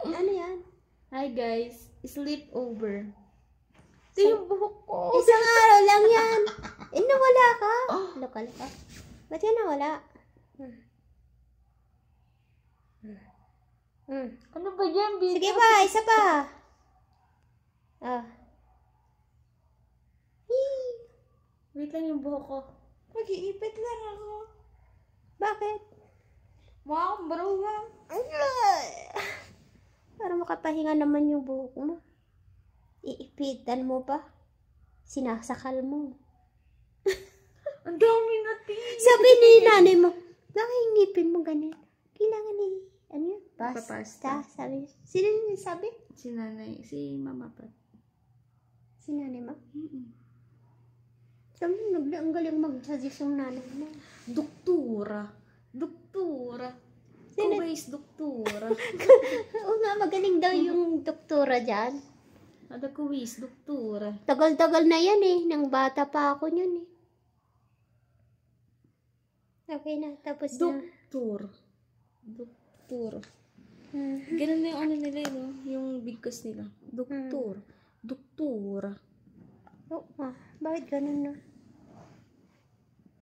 Ano yan? Hi guys, sleepover. Ito yung buhok ko. Isang araw lang yan. Nawala ka. Lokal ka. Ba't yan nawala? Ano ba yan, baby? Sige pa, isa pa. Wait lang yung buhok ko. Mag-iipit lang ako. Bakit? Mukha akong barugang. Para makapahinga naman yung buhok mo. Iipitan mo pa. Sinasakal mo. Ang dami natin. Sabi ni nanay mo, bakit ngipin mo ganun? Kailangan ni, ano yun? Papasta. Sabi. Sino yung sabi? Si nanay, si mama pa. Si nanay mo? Sabi, ang galing mag-suggest yung nanay mo. Doktora. Kuwais doktora. Oo nga, magaling daw yung doktora dyan. Ada kuwis doktora. Tagal-tagal na yan eh. Nang bata pa ako yun eh. Okay na, tapos na. Doktor. Ganun na yung ano nila, no? Yung bigkas nila. Doktora. Oh, bakit ganun na?